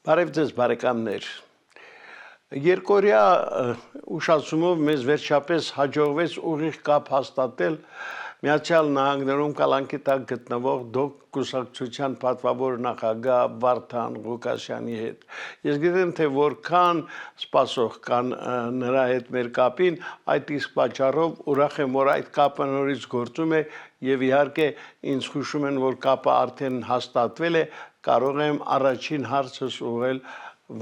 Բարև ձեզ բարեկամներ։ Երկորյա ուշացումով մեզ վերջապես հաջողվեց ուղիղ կապ հաստատել Միացյալ Նահանգներում կալանքի տակ գտնվող ԴՕԿ կուսակցության պատվավոր նախագահ Վարդան Ղուկասյանի հետ։ Ես գիտեմ, թե որքան սպասող կան նրա հետ մեր կապին, այդ իսկ պատճառով ուրախ եմ, որ այդ կապը նորից գործում է եւ իհարկե ինձ հուշում են, որ կապը արդեն հաստատվել է, կարող եմ առաջին հարցս ուղղել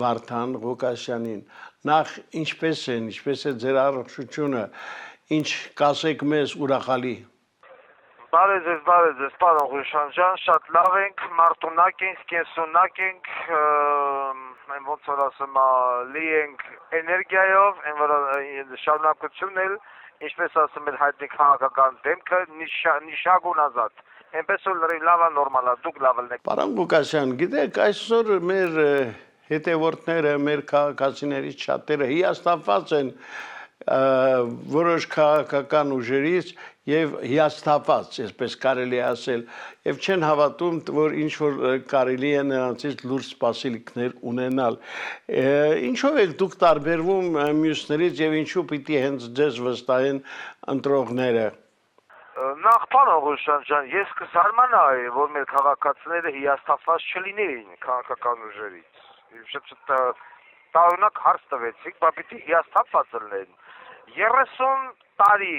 Վարդան Ղուկասյանին։ Նախ ինչպես է ձեր առողջությունը, ինչ կասեք մեզ ուրախալի։ Բարև ձեզ, պարոն Ղուկասյան ջան, շատ լավ ենք, մարտունակ ենք, կենսունակ ենք, այն ոնց որ ասում լի ենք էներգիայով, այն որ շարունակությունն էլ, ինչպես ասում են հայտնի քաղաքական դեմքը, նիշագուն ազատ։ Այնպես որ լրիվ լավա նորմալա, դուք լավն եք։ Պարոն Ղուկասյան, գիտեք, այսօր մեր հետևորդները, մեր քաղաքացիներից շատերը հիասթափված են որոշ քաղաքական ուժերից եւ հիասթափված, այսպես կարելի է ասել, եւ չեն հավատում, որ ինչ որ կարելի է նրանցից լուրջ սպասելիքներ ունենալ։ Ինչով եք դուք տարբերվում մյուսներից եւ ինչու պիտի հենց ձեզ վստահեն ընտրողները։ Նախ պարոն Ղուկասյան ջան, ես կզարմանայի, որ մեր քաղաքացիները հիասթափված չլինեին քաղաքական ուժերից։ Տարօրինակ հարց տվեցիք, բա պիտի հիասթափված լինեն։ 30 տարի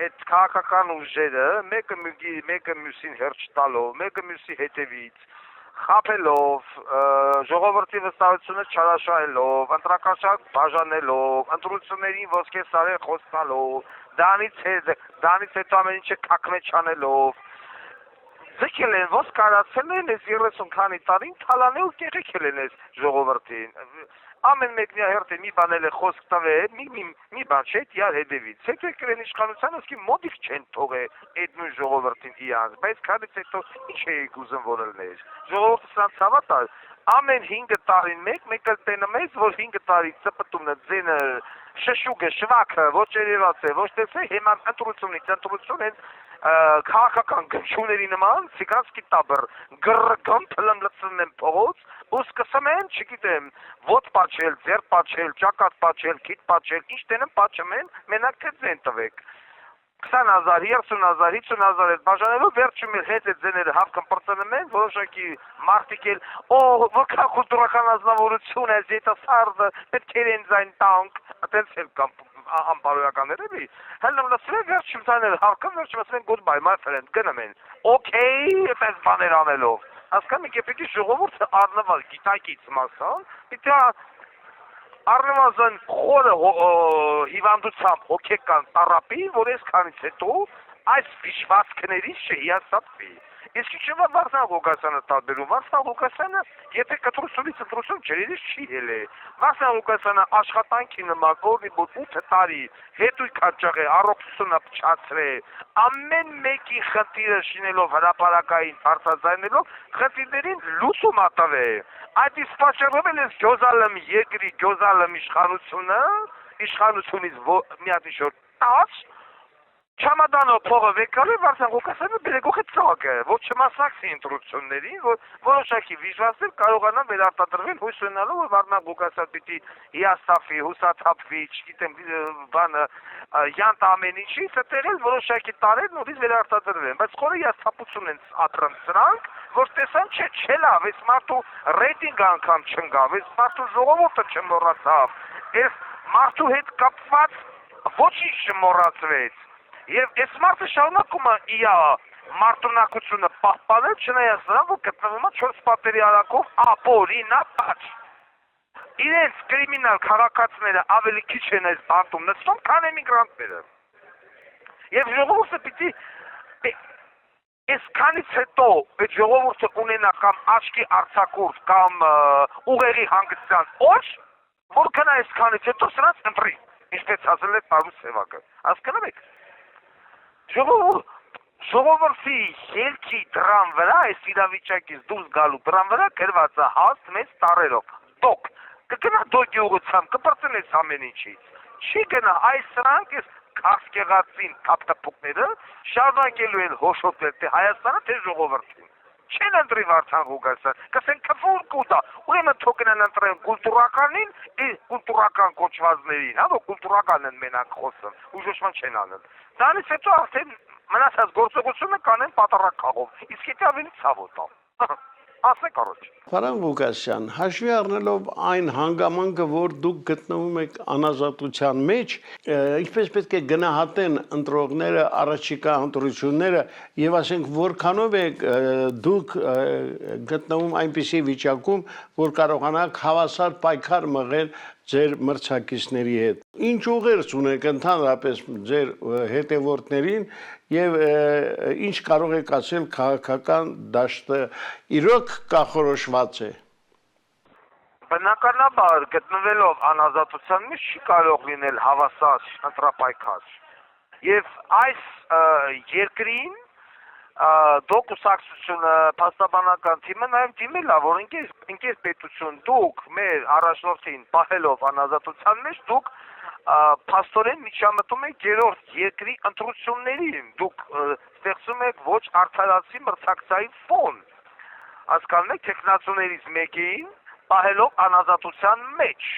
այդ քաղաքական ուժերը մեկը մյուսին հերթ տալով, մեկը մյուսի հետևից խաբելով, ժողովրդի վստահությունը չարաշահելով, ընտրակաշառք բաժանելով, ընտրություններին ոսկե սարեր խոստալով, դրանից հետո ամեն ինչը կակմեջ անելով, ձգել են, ոնց կարացել են այս 30 քանի տարին թալանել ու կեղեքել են այս ժողովրդին։ Ամեն մեկն իր հերթին մի բան էլ է խոսք տվել, մի բան չէ, իրար հետևից։ Հետո եկել են իշխանության, ասկի մոդիկ չեն թողել այդ նույն ժողովրդին իրանց, բայց քանից հետո ինչ էիք ուզում որ լներ։ Ժողովուրդը սրանց հավատալ, ամեն 5 տարին մեկ էլ տենում ես, որ 5 տարի ծպտումն ձենը շշուկը, շվակը, ոչ երևաց է, ոչ տեսե, հիմա ընտրություն են քաղաքական գնչուների նման, սիգանսկի տաբր, գրգամ փլմլցնում են փողոց, ու սկսում են, չգիտեմ, ոտ պաչել, ձեր պաչել, ճակատ պաչել, քիթ պաչել, ինչ տենեմ պաչում են, մենակ թե ձեն տվեք։ 20,000, 30,000, 50,000 հետ բաժանելով վերջում էլ հետ այդ ձեները հավքն պրծնում են, որոշակի մարդիկ էլ, որքան կուլտուրական ազնվորություն է, երիտասարդը, պետք է իրեն ձայն տանք, այդպես էլ կամ անպարոյական երևի, հելնում լսում են վերջում ձայները հավքն, վերջում ասում են goodbye, my friend, գնում են, okay, այդպես բաներ անելով, հասկանում եք, պետք է ժողովուրդը առնվազն գիտակից մասան, պետք է առնվազն խորը հիվանդությամբ հոգեկան տառապի, որ այսքանից հետո այս վիճվածքներից չհիասթափվի։ Իսկ ինչ որ Վարդան Ղուկասյանը տարբերում, Վարդան Ղուկասյանը, եթե կտրությունից ընտրություն ջրերից չի ելել, Վարդան Ղուկասյանը աշխատանքի նման որի 8 տարի հետույք հաճախ է առողջությունը փչացրել, ամեն մեկի խնդիրը շինելով հրապարակային բարձրաձայնելով, խնդիրներին լուծում ատվել։ Այդ իսկ պատճառով էլ այս գյոզալեմ երկրի գյոզալեմ իշխանությունից մի հատ ինչ-որ տաց Չամադանով փողը վեկալի Վարդան Ղուկասյանը բերեգող է ծաղը, որ չմասնակցի ընտրություններին, որ որոշակի վիժվածներ կարողանան վերարտադրվել հույս ունենալով, որ Վարդան Ղուկասյանը պիտի հիասթափվի, հուսաթափվի, չգիտեմ, բանը յանտ ամեն ինչից, այդտեղ էլ որոշակի տարեր նորից վերարտադրվեն, բայց խորը հիասթափություն են ապրում սրանք, որ տեսան չէ լավ, այս մարդու ռեյտինգը անգամ չընկավ, այս մարդու ժողովուրդը չմոռացավ, այս մարդու հետ կապված ոչինչ չմոռացվեց։ Եվ այս մարդը շարունակում է իր մարտունակությունը պահպանել, չնայած նրան, որ գտնվում է 4 պատերի արակով ապօրինապատ։ Իրենց կրիմինալ քաղաքացիները ավելի քիչ են այս բանտում նստում, քան էմիգրանտները։ Եվ ժողովուրդը պիտի այսքանից հետո այդ ժողովուրդը ունենա կամ աչքի արձակուրդ կամ ուղեղի հանգստյան օր, որ գնա այսքանից հետո սրանց ընտրի, ինչպես ասել է Պարուս Սևակը։ Հասկանում եք։ Ժողովրդի ելքի դրան վրա, այս իրավիճակից դուրս գալու դրան վրա գրված է հաստ մեծ տարերով, դոկ, կգնա դոկի ուղղությամբ, կպրծնես ամեն ինչից, չի գնա, այս սրանք ես քաղցկեղածին թափթփուկները շարունակելու են հոշոտել թե Հայաստանը, թե ժողովրդին, Չեն ընտրի Վարդան Ղուկասյան, կասեն քֆուր կուտա, ուրեմն թողնեն ընտրեն կուլտուրականին, կուլտուրական կոչվածներին, հա, որ կուլտուրական են մենակ խոսում, ուժոշման չեն անում։ Դրանից հետո արդեն մնացած գործողությունը կանեն պատարակ խաղով, իսկ եթե ավելի ցավոտ է։ Ասեք առաջ։ Պարոն Ղուկասյան, հաշվի առնելով այն հանգամանքը, որ դուք գտնվում եք անազատության մեջ, ինչպես պետք է գնահատեն ընտրողները առաջիկա ընտրությունները եւ ասենք որքանով եք դուք գտնվում այնպիսի վիճակում, որ կարողանաք հավասար պայքար մղել ձեր մրցակիցների հետ։ Ինչ ուղերձ ունեք ընդհանրապես ձեր հետևորդներին եւ ինչ կարող եք ասել քաղաքական դաշտը իրոք կախորոշված է։ Բնականաբար գտնվելով անազատության մեջ չի կարող լինել հավասար ընտրապայքար։ Եվ այս երկրին դոկուսակցությունը փաստաբանական թիմը նաև դիմել է, որ ինքես պետություն դուք մեր առաջնորդին պահելով անազատության մեջ դուք փաստորեն միջամտում եք երրորդ երկրի ընտրություններին, դուք ստեղծում եք ոչ արդարացի մրցակցային ֆոն, հասկանում եք տեխնացուներից մեկին պահելով անազատության մեջ։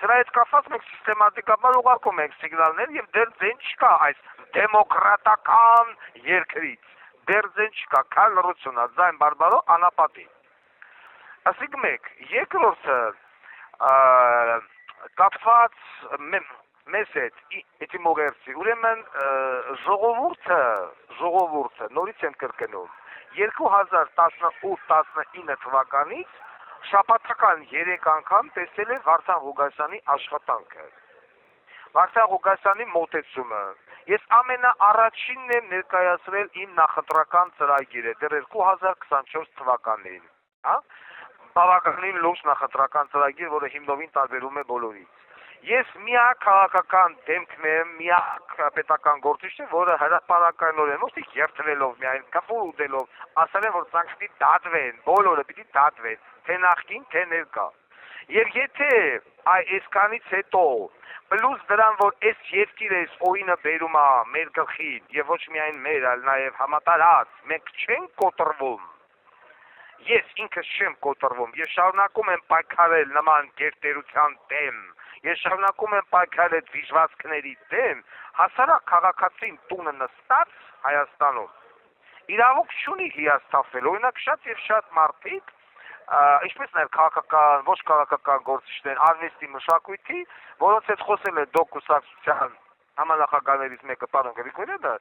Դրա հետ կապված մենք սիստեմատիկաբար ուղարկում ենք սիգնալներ եւ դեռ ձեն չկա այս դեմոկրատական երկրից։ Դեռ ձեն չկա, քան լրությունա, ձայն բարբարո անապատի։ Ասիկ մեկ, երկրորդը կապված մեզ հետ, էտիմոգերցի, ուրեմն ժողովուրդը, նորից եմ կրկնում, 2018-19 թվականից շաբաթական 3 անգամ տեսել է Վարդան Ղուկասյանի աշխատանքը, Վարդան Ղուկասյանի մոտեցումը։ Ես ամենաառաջինն եմ ներկայացրել իմ նախընտրական ծրագիրը դեռ 2024 թվականին, հա? Բավականին լուրջ նախընտրական ծրագիր, որը հիմնովին տարբերում է բոլորից։ Ես միակ քաղաքական դեմքն եմ, միակ պետական գործիչն եմ, որը հրապարակայնորեն ոչ թե երթվելով միայն կապուր ուտելով, ասել են, որ սրանք պիտի դատվեն, բոլորը պիտի դատվեն, թե նախկին, թե ներկա։ Եվ եթե այսքանից հետո Պլյուս դրան, որ այս երկիրը այս օինը բերում է մեր գլխին եւ ոչ միայն մեր, այլ նաեւ համատարած, մենք չենք կոտրվում։ Ես ինքս չեմ կոտրվում, ես շարունակում եմ պայքարել նման գերտերության դեմ, ես շարունակում եմ պայքարել դժվարությունների դեմ, հասարակ քաղաքացին տունը նստած Հայաստանում։ Իրավունք չունի հիասթափվել, օրինակ շատ եւ շատ մարդիկ ինչպես նաև քաղաքական, ոչ քաղաքական գործիչներ, արվեստի մշակույթի, որոնց հետ խոսել է դոկուսակցության համանախագահներից մեկը պարոն Գրիգորյանը,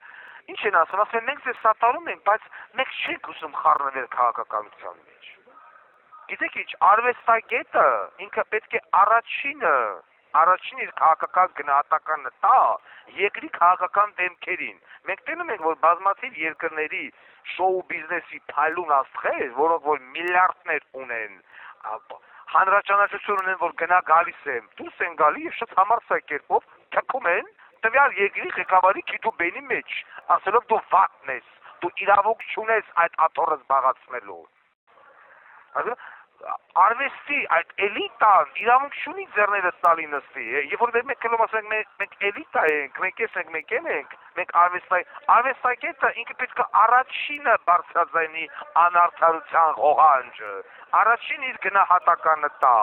ինչ են ասում, ասում են մենք ձեզ սատարում ենք, բայց մենք չենք ուզում խառնվել քաղաքականության մեջ։ Գիտեք ինչ, արվեստագետը ինքը պետք է առաջին իր քաղաքական գնահատականը տա երկրի քաղաքական դեմքերին։ Մենք տենում ենք, որ բազմաթիվ երկրների շոու բիզնեսի փայլուն աստղեր, որոնք որ միլիարդներ ունեն, հանրաճանաչություն ունեն, որ գնա գալիս են, դուրս են գալի եւ շատ համարձակ կերպով թքում են տվյալ երկրի ղեկավարի քիթուբենի մեջ, ասելով դու վատն ես, դու իրավունք չունես այդ աթոռը զբաղացնելու։ Արվեստի այդ էլիտան իրավունք չունի ձեռներս տալի նստի, երբ որ մենք կլում ասենք մենք էլիտա ենք, մենք ենք, մենք արվեստագետը ինքը պետք է առաջինը բարձրաձայնի անարդարության ղողանջը, առաջին իր գնահատականը տա,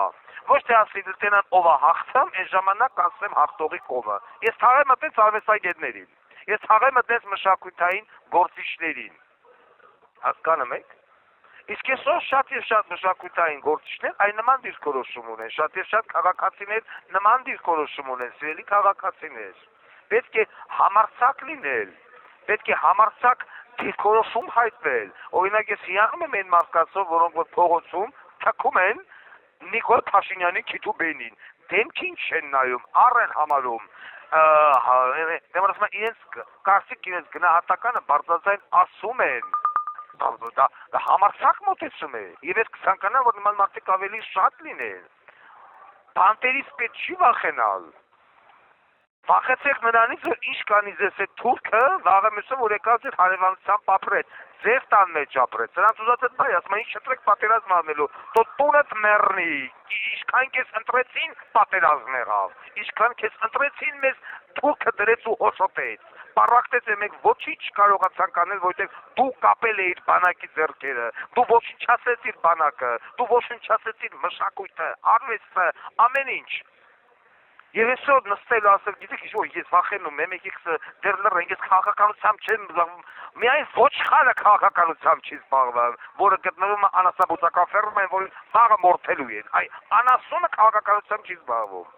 ոչ թե ասի դենան ով է հաղթում, այն ժամանակ ասեմ հաղթողի կողմը։ Ես թաղեմ այդպես արվեստագետներին, ես թաղեմ այդպես մշակութային գործիչներին, հասկանում եք։ Իսկ այսօր շատ եւ շատ մշակութային գործիչներ այն նման դիրքորոշում ունեն, շատ եւ շատ քաղաքացիներ նման դիրքորոշում ունեն, սիրելի քաղաքացիներ։ Պետք է համարձակ լինել, պետք է համարձակ դիրքորոշում հայտնել։ Օրինակ ես հիանում եմ այն մարդկանցով, որոնք որ փողոցում թքում են Նիկոլ Փաշինյանի քիթուբենին, դեմքին չեն նայում, առ են համարում։ Դեմոկրատիան իրենց կարծիք իրենց գնահատականը բարձրաձայն ասում են։ Դա համարձակ մոտեցում է, եւ ես կցանկանամ, որ նման մարդիկ ավելի շատ լինեն։ Բանտերից պետք չի վախենալ։ Վախեցեք նրանից, որ ինչ կանի ձեզ այդ թուրքը, վաղը մյուսը որ եկած էր հարևանությամբ ապրեց, ձեր տան մեջ ապրեց։ Նրանց ուզած այդ բայ, ասում են ինչ չտրեք պատերազմ անելու, դու տունդ մեռնի, ինչքան քեզ ընտրեցին պատերազմ եղավ, ինչքան քեզ ընտրեցին մեզ թուրքը դրեց ու հոշոտեց։ պարակտեց մեկ ոչինչ կարողացան կանել, որովհետև դու կապել էիր բանակի ձեռքերը, դու ոչնչացրեցիր բանակը, դու ոչնչացրեցիր մշակույթը, արվեստը, ամեն ինչ։ Եվ այսօր նստել ասել, գիտեք, ես վախենում եմ, եկեք դեռ լռենք, ես քաղաքականությամբ չեմ զբաղվում, միայն ոչխարը քաղաքականությամբ չի զբաղվում, որը գտնվում է անասնաբուծական ֆերմայում, որին վաղը մորթելու են, անասունը քաղաքականությամբ չի զբաղվում։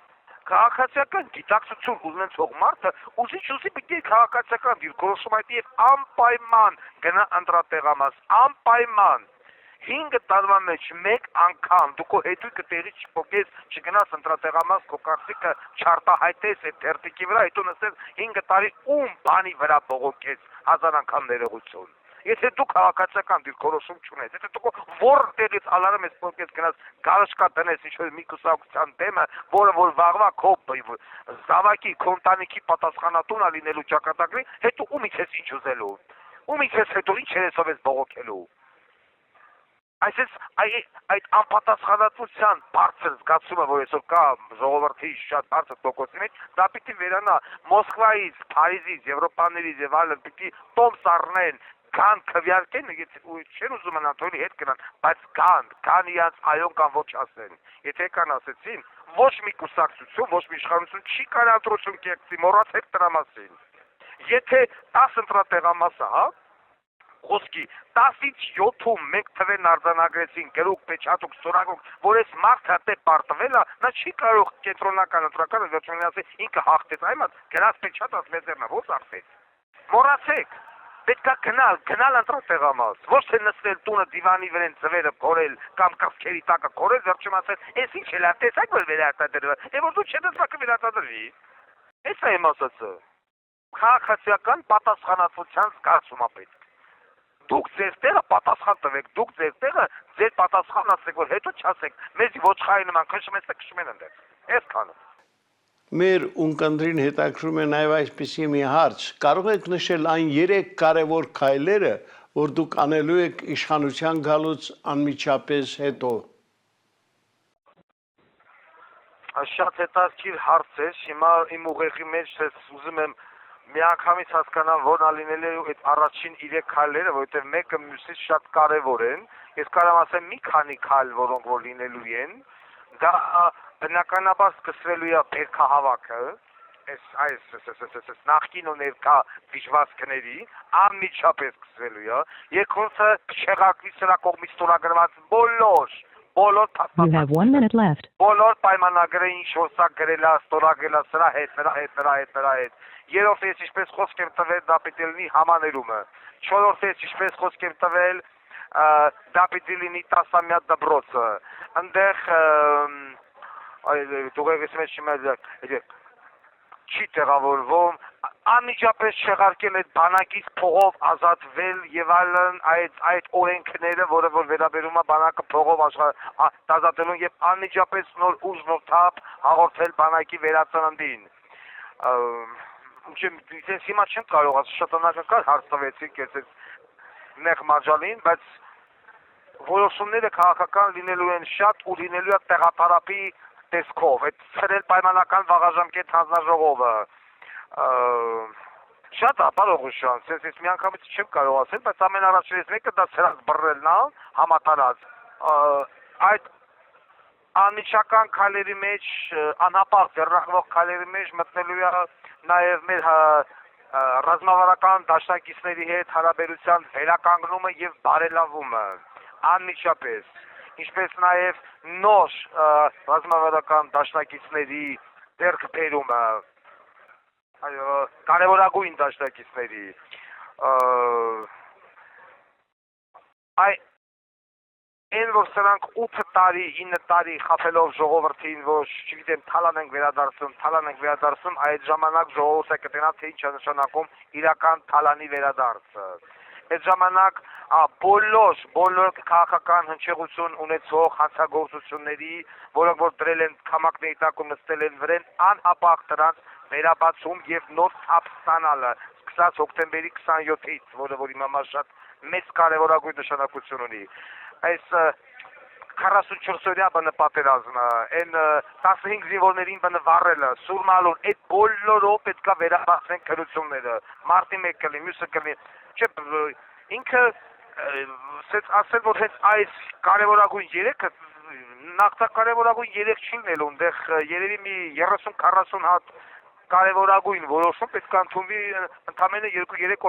Քաղաքացիական գիտակցություն ունեցող մարդը ուզի պիտի քաղաքացիական դիրքորոշում այդ եւ անպայման գնա ընտրատեղամաս, անպայման 5 տարվա մեջ մեկ անգամ դու քո հետույքը տեղի չփոխես, չգնաս ընտրատեղամաս, քո կարծիքը չարտահայտես այդ թերթիկի վրա, հետո նստես 5 տարի ում բանի վրա բողոքես 1000 անգամ ներողություն։ Եթե դու քաղաքացիական դիրքորոշում չունես, եթե դու որտեղից ալարում ես փոխես գնաս գարաշկա դնես ինչ-որ մի կուսակցության դեմը, որը որ վաղվա քո զավակի, քո ընտանիքի պատասխանատուն է լինելու ճակատագրի, հետո ումից ես ինչ ուզելու։ Ումից ես հետո ինչ երեսով ես բողոքելու։ Այդ անպատասխանատվության բարձր զգացումը, որ այսօր կա ժողովրդի շատ բարձր տոկոսի մեջ, դա պիտի վերանա Մոսկվայից, Փարիզից, Եվրոպաներից եւ այլն պիտի տոմս առնեն, կան քվյարկեն, չեն ուզում Անատոլի հետ գնան, բայց կան իրանց այոն կամ ոչ ասեն։ Եթե կան ասեցին, ոչ մի կուսակցություն, ոչ մի իշխանություն չի կարող ընտրություն կեղծի, մոռացեք դրա մասին։ Եթե 10 ընտրատեղամասը, հա, խոսքի 10-ից 7-ում մեկ թվերն արձանագրեցին գրուկ, պեչատուկ, ստորագրուկ, որ այս մարդը դե պարտվել է, նա չի կարող կենտրոնական ընտրականը վերջնի ասել ինքը հաղթեց, այմած գնաց պեչատած մեզերնա, ո՞ց ախտեց։ Մոռացեք, պետք է գնալ ընտրատեղամաս, ոչ թե նստել տունը դիվանի վրան ծվերը փորել կամ կրծքերի տակը քորել, վերջում ասել, «Էս ինչ էլ է, տեսակ որ վերարտադրվի», եւ որ դու չտեսակ կվերարտադրվի։ Էս է իմ ասածը։ Քաղաքացիական պատասխանատվության զգացում է պետք։ Դուք ձեր տեղը պատասխան տվեք, դուք ձեր տեղը ձեր պատասխան ասեք, որ հետո չասեք, մեզ ոչխարի նման քշում են ընդեր։ Այսքանը։ Մեր ունկնդրին հետաքրում է նաև այսպիսի մի հարց. կարող եք նշել այն 3 կարևոր քայլերը, որ դուք անելու եք իշխանության գալուց անմիջապես հետո։ Շատ հետաքրքիր հարց է, հիմա իմ ուղեղի մեջ ուզում եմ միանգամից հասկանամ որն է լինելու այդ առաջին 3 քայլերը, որովհետև մեկը մյուսից շատ կարևոր են։ Ես կարող ասեմ մի քանի քայլ, որոնք որ լինելու են, դա բնականաբար սկսվելու է բերքահավաքը, այս նախկին ու ներկա դժվարքների անմիջապես սկսվելու է։ Երկրորդը չեղարկվի սրա կողմից ստորագրված բոլոր You have 1 minute left. բոլոր պայմանագրերը ինչ որ սա գրել է, ստորագրել է սրա հետ։ Երրորդը ես ինչպես խոսք եմ տվել, դա պիտի լինի համաներումը։ Չորրորդը ես ինչպես խոսք եմ տվել, դա պիտի լինի 10-ամյա դպրոցը։ Այնտեղ դուղեղիս մեջ չի տեղավորվում, անմիջապես չեղարկել այդ բանակից փողով ազատվել եւ այլն այդ օրենքները, որը որ վերաբերում է բանակը փողով ազատելուն եւ անմիջապես նոր ուժ նոր թափ հաղորդել բանակի վերածննդին։ Ես հիմա չեմ կարող ասել, շատանակական հարց տվեցիք այս նեղ մաջալին, բայց որոշումները քաղաքական լինելու են շատ ու լինելու է տեղատարապի տեսքով, այդ ծրել պայմանական վաղաժամկետ հանձնաժողովը, շատ ապարողուշան, ես միանգամից չեմ կարող ասել, բայց ամեն առաջերից մեկը դա սրած բռնելն է, համատարած, այդ անմիջական քայլերի մեջ, անհապաղ ձեռնարկվող քայլերի մեջ մտնելու է նաև մեր ռազմավարական դաշնակիցների հետ հարաբերության վերականգնումը եւ բարելավումը, անմիջապես, ինչպես նաև նոր ռազմավարական դաշնակիցների ձեռքբերումը, կարևորագույն դաշնակիցների, այն որ սրանք 8 տարի, 9 տարի խաբելով ժողովրդին, որ չգիտեմ, թալան ենք վերադարձում, այդ ժամանակ ժողովուրդը կտենա, թե ինչ է նշանակում իրական թալանի վերադարձը։ Այդ ժամանակ բոլոր քաղաքական հնչեղություն ունեցող հանցագործությունների, որոնք որ դրել են քամակների տակում նստել են վրան, անհապաղ դրանց վերաբացում եւ նոր թափ ստանալը, սկսած հոկտեմբերի 27-ից, որը որ իմ համար շատ մեծ կարևորագույն նշանակություն ունի։ Այս 44 օրյա բանը պատերազմը, այն 15 զինվորներին բանը վառելը, Սուրմալուն, այդ բոլորով պետքա վերաբացվեն քննությունները, մարտի 1 կլի, մյուսը կլի, չէ, ինքը ասել, որ հենց այս կարևորագույն 3-ը, նախտակարևորագույն 3 չի լինելու, այնտեղ երևի մի 30-40 հատ կարևորագույն որոշում պետք է ընդունվի ընդամենը 2-3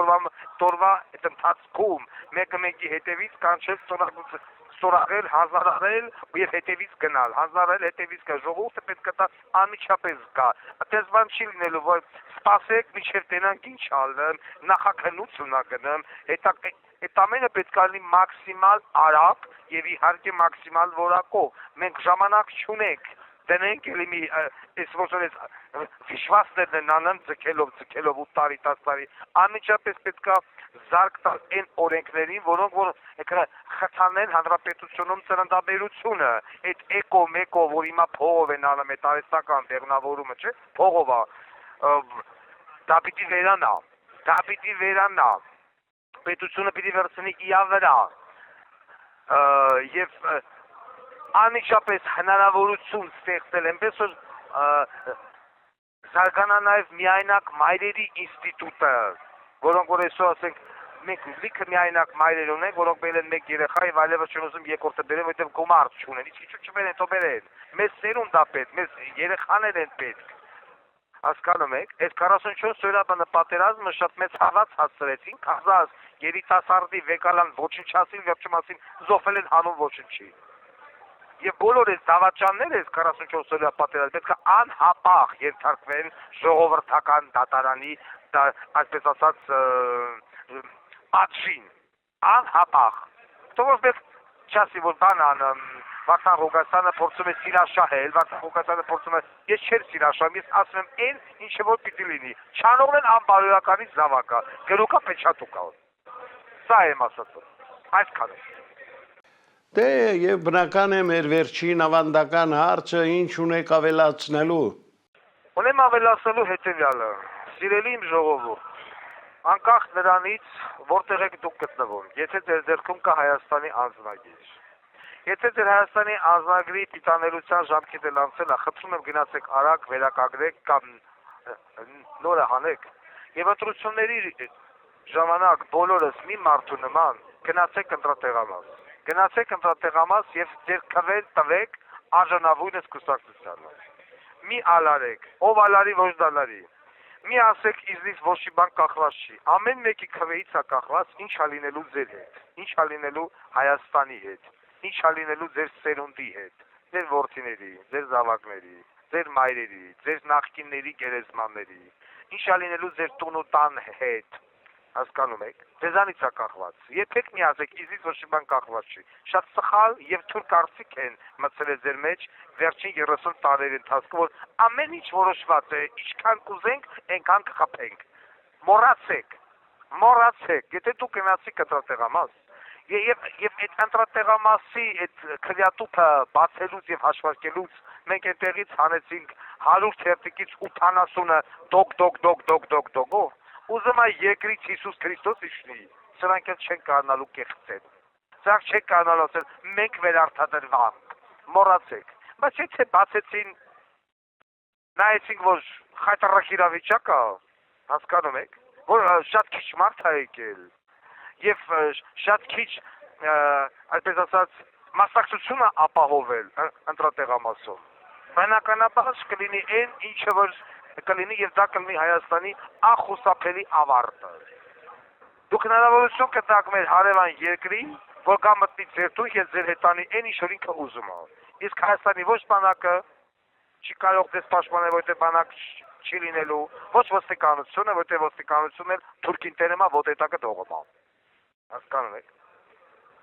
օրվա այդ ընթացքում, մեկը մեկի հետևից կանչել ստորագրել, հանձնարարել եւ հետևից գնալ, հանձնարարել հետևից գա, ժողովուրդը պետք է դա անմիջապես գա, այդպես բան չի լինելու, որ սպասեք մինչև տենանք ինչ ալնեմ, նախաքննություն ակնեմ, այդ ամենը պետք է լինի մաքսիմալ արագ եւ իհարկե մաքսիմալ որակով, մենք ժամանակ չունենք, դնենք էլի մի այս ոսորես վիշվասներն անեն ձգելով 8 տարի 10 տարի անմիջապես պետք է զարգ տալ այն օրենքներին, որոնք որ խթանեն հանրապետությունում ծննդաբերությունը, այդ էկո-մեկո, որ հիմա փողով են անում, այդ արհեստական դեղնավորումը, չէ, փողով է, դա պիտի վերանա, պետությունը պիտի վերցնի իա վրա, եւ անմիջապես հնարավորություն ստեղծել, այնպես որ զարգանա նաև միայնակ մայրերի ինստիտուտը, որոնք որ այսօր ասենք մենք լիքը միայնակ մայրեր ունենք, որոնք բերեն մեկ երեխա եւ այլևս չեն ուզում երկրորդը բերեն, որովհետեւ գումար չունեն, իսկ ինչու չբերեն, թող բերեն, մեզ սերունդ է պետք, մեզ երեխաներ են պետք, հասկանում եք, այս 44 օրյա բանը պատերազմը շատ մեծ հավաց հասցրեցին, կազած երիտասարդի վեկալան ոչնչացին, վերջում ասին զոհվել են հանուն ոչնչի։ Եվ բոլոր այս դավաճանները այս 44 օրյա պատերազմը պետք է անհապաղ ենթարկվեն ժողովրդական դատարանի, այսպես ասած, պատժին, անհապաղ։ Թող որ չասի, որ բանան Վարդան Ղուկասյանը փորձում է սիրաշահել, Վարդան Ղուկասյանը փորձում է, ես չեր սիրաշահում, ես ասում եմ այն, ինչը որ պիտի լինի։ Չանողն անբարոյականից զավակա, գրուկա պեչատուկա։ Սա եմ ասացում, այսքան է։ Դե եւ բնական է մեր վերջին ավանդական հարցը ինչ ունեք ավելացնելու։ Ունեմ ավելացնելու հետեւյալը, սիրելի իմ ժողովուրդ, անկախ նրանից, որտեղ եք դուք գտնվում, եթե ձեր ձեռքում կա Հայաստանի անձնագիր, եթե ձեր Հայաստանի անձնագրի պիտանելության ժամկետը անցել է, խնդրում եմ գնացեք արագ վերականգնեք կամ նորը հանեք եւ ընտրությունների ժամանակ բոլորս մի մարդու նման գնացեք ընտրատեղամաս։ Գնացեք ընտրատեղամաս եւ ձեր քվեն տվեք արժանավույնս կուսակցությանը։ Մի ալարեք, ով ալարի ոչ դալարի։ Մի ասեք իզնից ոչի բան կախված չի։ Ամեն մեկի քվեից է կախված ինչ ա լինելու ձեր հետ, ինչ ա լինելու Հայաստանի հետ, ինչ ա լինելու ձեր սերունդի հետ, ձեր որդիների, ձեր զավակների, ձեր մայրերի, ձեր նախկինների գերեզմանների, ինչ ա լինելու ձեր տուն ու տան հետ։ Հասկանում եք, ձեզանից է կախված։ Երբեք մի ասեք, իզից ոչի բան կախված չի։ Շատ սխալ եւ թույլ կարծիք են մտցրել ձեր մեջ վերջին 30 տարիների ընթացքում, որ ամեն ինչ որոշված է, ինչքան կուզենք, այնքան կխփենք։ Մոռացեք, եթե դուք գնացիք ընտրատեղամաս, եւ այդ ընտրատեղամասի այդ քվեատուփը բացելուց եւ հաշվարկելուց մենք այնտեղից հանեցինք 100 թերթիկից 80-ը դոկ Ուզում է երկրից Հիսուս Քրիստոս իջնի, սրանք էլ չեն կարողանալու կեղծել, սրանք չեն կարողանալու ասել, մենք վերարտադրվանք, մոռացեք, բայց եթե բացեցին, նայեցինք, որ խայտառակ իրավիճակ է, հասկանում եք, որ շատ քիչ մարդ է եկել, եւ շատ քիչ, այսպես ասած, մասնակցությունը ապահովել ընտրատեղամասով, բնականաբար կլինի այն, ինչը որ կլինի եւ դա կլինի Հայաստանի անխուսափելի ավարտը։ Դուք հնարավորություն կտաք մեր հարևան երկրին, որ կա մտնի ձեր տուն եւ ձեր հետանի այն ինչ որ ինքը ուզում է։ Իսկ Հայաստանի ոչ բանակը չի կարող դες պաշտպանել, որտեղ բանակ չի լինելու, ոչ ոստիկանությունը, որտեղ ոստիկանությունն էլ թուրքին տերեմա ոդետակը դողոմա։ Հասկանում եք։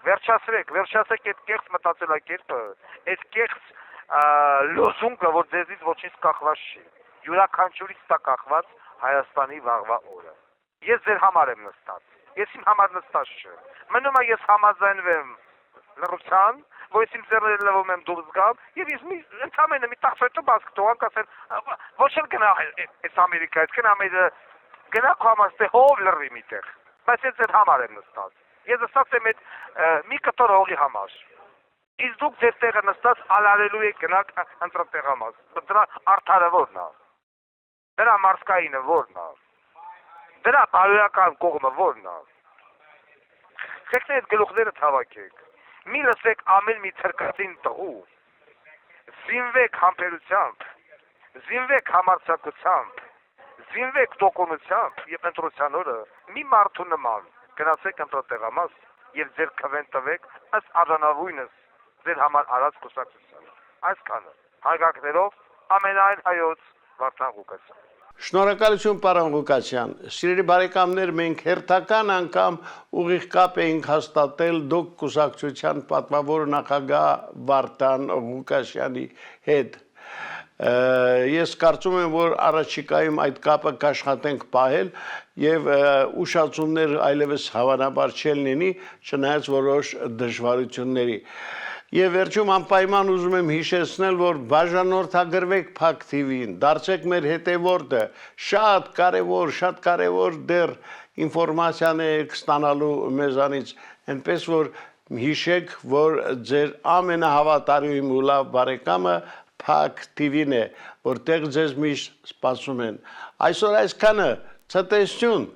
Վերջացրեք այդ կեղծ մտածելակերպը, այդ կեղծ լոզունգը, որ ձեզից ոչինչ կախված չի։ Յուրաքանչյուրից տա կախված Հայաստանի վաղվա օրը։ Ես ձեր համար եմ նստած, ես իմ համար նստած չեմ։ Մնում է ես համաձայնվեմ լռության, որ ես իմ ձեռները լվում եմ դուրս գամ, եւ ես ընդամենը մի տախտոյտը բաց կտողանք ասել, ոչ էլ գնա այս Ամերիկայից, գնա քո համար ստե հով լռի միտեղ։ Բայց ես ձեր համար եմ նստած։ Ես նստած եմ այդ մի կտոր հողի համար։ Իսկ դուք ձեր տեղը նստած ալարելու եք գնաք ընտրատեղամաս։ Դրա արդարը ո՞րն է։ Դրա մարսկայինը ո՞րն է։ Դրա բարոյական կողմը ո՞րն է։ Խեղճ այդ գլուխները թավակեք։ Մի լսեք ամեն մի թրկածին տղու։ Զինվեք համբերությամբ, զինվեք համարձակությամբ, զինվեք տոկունությամբ եւ ընտրության օրը մի մարդու նման գնացեք ընտրատեղամաս եւ ձեր քվեն տվեք ըստ արժանավույնս ձեր համար արած կուսակցությանը։ Այսքանը հարգանքներով ամենայն հայոց Վարդան Ղուկասյան։ Շնորհակալություն պարոն Ղուկասյան։ Սիրելի բարեկամներ, մենք հերթական անգամ ուղիղ կապ էինք հաստատել դուք կուսակցության պատվավոր նախագահ Վարդան Ղուկասյանի հետ։ Ես կարծում եմ, որ առաջիկայում այդ կապը կաշխատենք պահել եւ ուշացումներ այլևս հավանաբար չեն լինի, չնայած որոշ դժվարությունների։ Եվ վերջում անպայման ուզում եմ հիշեցնել, որ բաժանորդագրվեք Փակ TV-ին, դարձեք մեր հետևորդը, շատ կարևոր դեռ ինֆորմացիաներ ստանալու մեզանից, այնպես որ հիշեք, որ ձեր ամենահավատարիմ ու լավ բարեկամը Փակ TV-ն է, որտեղ ձեզ միշտ սպասում են։ Այսօր այսքանը, ցտեսություն։